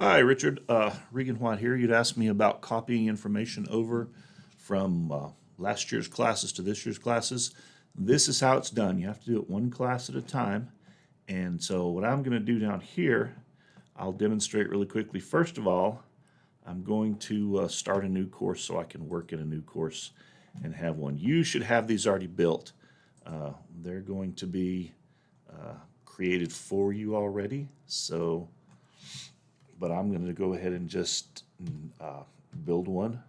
Hi, Richard. Regan White here. You'd asked me about copying information over from last year's classes to this year's classes. This is how it's done. You have to do it one class at a time. And so what I'm going to do down here, I'll demonstrate really quickly. First of all, I'm going to start a new course so I can work in a new course and have one. You should have these already built. They're going to be created for you already. But I'm going to go ahead and just build one.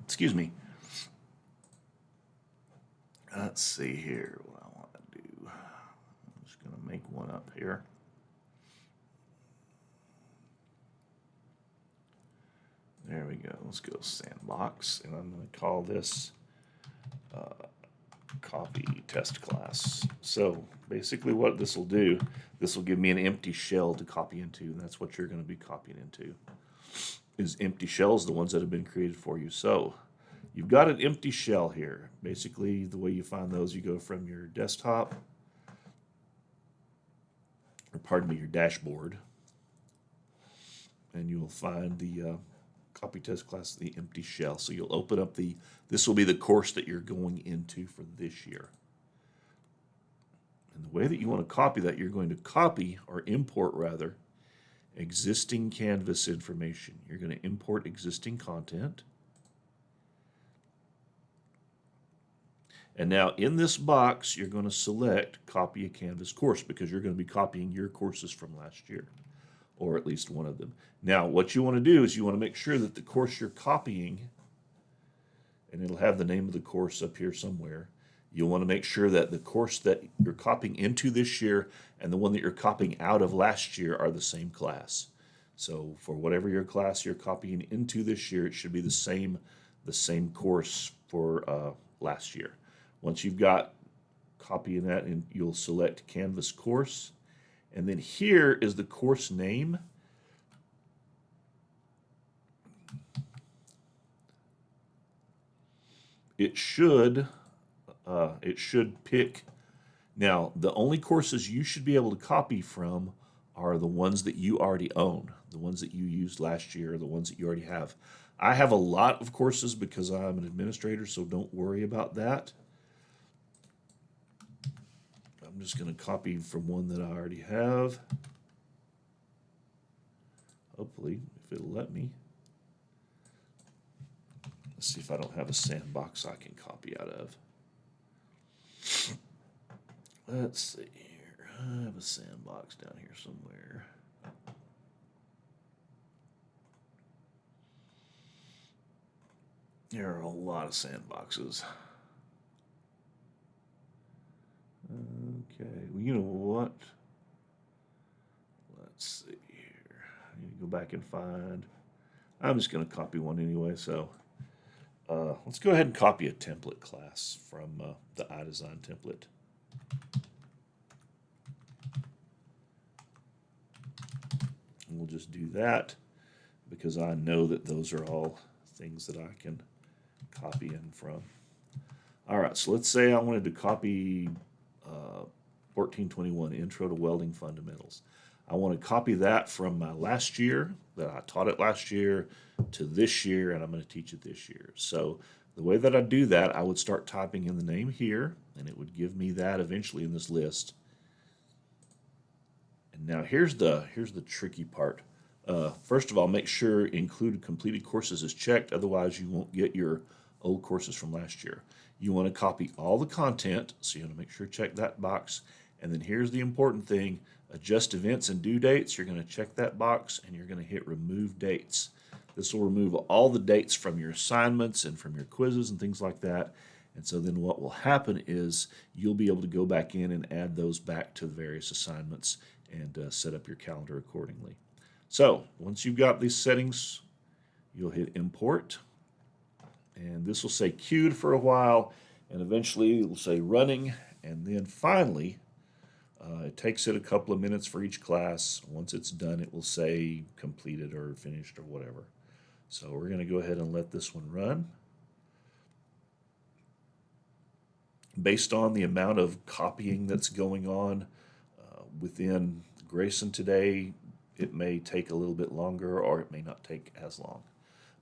Excuse me. Let's see here what I want to do. I'm just going to make one up here. There we go. Let's go sandbox, and I'm going to call this copy test class. So basically what this will do, this will give me an empty shell to copy into, and that's what you're going to be copying into, is empty shells, the ones that have been created for you. So you've got an empty shell here. Basically, the way you find those, you go from your desktop, or pardon me, your dashboard, and you'll find the copy test class, the empty shell. So you'll open up this will be the course that you're going into for this year. And the way that you want to copy that, you're going to copy, or import rather, existing Canvas information. You're going to import existing content. And now in this box, you're going to select copy a Canvas course because you're going to be copying your courses from last year, or at least one of them. Now, what you want to do is you want to make sure that the course you're copying, and it'll have the name of the course up here somewhere, you'll want to make sure that the course that you're copying into this year and the one that you're copying out of last year are the same class. So for whatever your class you're copying into this year, it should be the same course for last year. Once you've got copying that, and you'll select Canvas course, and then here is the course name. It should pick. Now, the only courses you should be able to copy from are the ones that you already own, the ones that you used last year, the ones that you already have. I have a lot of courses because I'm an administrator, so don't worry about that. I'm just going to copy from one that I already have. Hopefully, if it'll let me. Let's see if I don't have a sandbox I can copy out of. Let's see here. I have a sandbox down here somewhere. There are a lot of sandboxes. Okay, well, you know what? Let's see here. I need to go back and find. I'm just going to copy one anyway, so let's go ahead and copy a template class from the iDesign template. And we'll just do that because I know that those are all things that I can copy in from. All right, so let's say I wanted to copy 1421, Intro to Welding Fundamentals. I want to copy that from my last year, that I taught it last year, to this year, and I'm going to teach it this year. So the way that I do that, I would start typing in the name here, and it would give me that eventually in this list. And now here's the tricky part. First of all, make sure include completed courses is checked, otherwise you won't get your old courses from last year. You want to copy all the content, so you want to make sure check that box. And then here's the important thing, adjust events and due dates. You're going to check that box, and you're going to hit remove dates. This will remove all the dates from your assignments and from your quizzes and things like that. And so then what will happen is you'll be able to go back in and add those back to the various assignments and set up your calendar accordingly. So once you've got these settings, you'll hit import, and this will say queued for a while, and eventually it will say running, and then finally it takes it a couple of minutes for each class. Once it's done, it will say completed or finished or whatever. So we're going to go ahead and let this one run. based on the amount of copying that's going on within Grayson today, it may take a little bit longer or it may not take as long.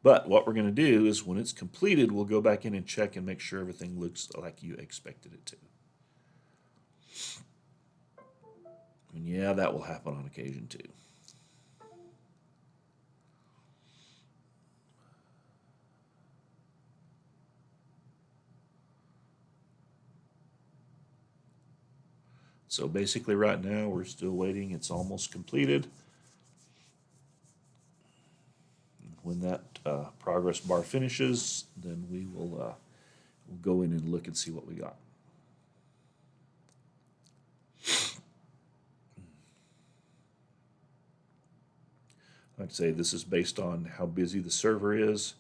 But what we're going to do is when it's completed, we'll go back in and check and make sure everything looks like you expected it to. And yeah, that will happen on occasion too. So basically right now we're still waiting. It's almost completed. When that progress bar finishes, then we will we'll go in and look and see what we got. I'd say this is based on how busy the server is.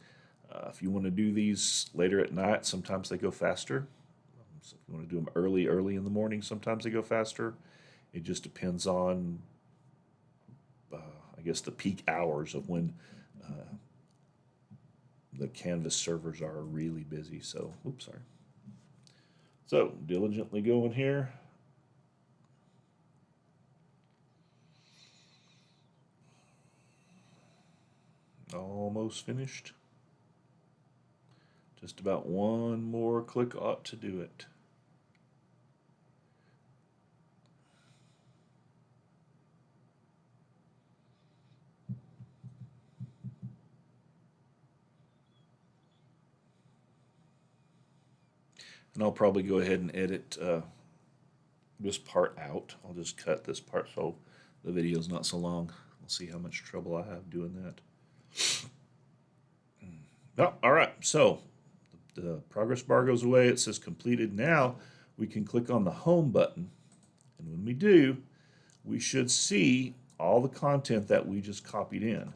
If you want to do these later at night, sometimes they go faster. So if you want to do them early in the morning, sometimes they go faster. It just depends on, I guess, the peak hours of when the Canvas servers are really busy. So, oops, sorry. So, diligently going here. Almost finished. Just about one more click ought to do it. And I'll probably go ahead and edit this part out. I'll just cut this part so the video is not so long. We'll see how much trouble I have doing that. Oh, all right, so the progress bar goes away. It says completed. Now we can click on the home button. And when we do, we should see all the content that we just copied in.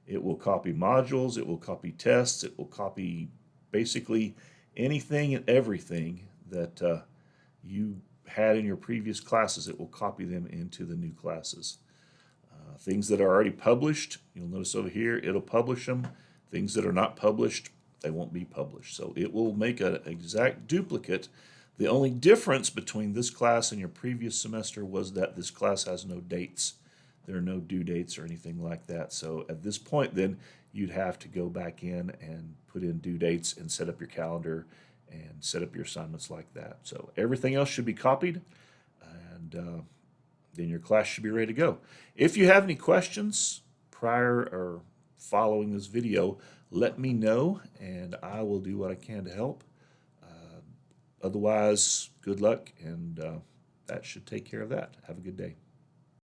It will copy modules, it will copy tests, it will copy basically anything and everything that you had in your previous classes. It will copy them into the new classes. Things that are already published, you'll notice over here, it'll publish them. Things that are not published, they won't be published. So it will make an exact duplicate. The only difference between this class and your previous semester was that this class has no dates. There are no due dates or anything like that. So at this point then, you'd have to go back in and put in due dates and set up your calendar and set up your assignments like that. So everything else should be copied, and then your class should be ready to go. If you have any questions prior or following this video, let me know and I will do what I can to help. Otherwise, good luck, and that should take care of that. Have a good day.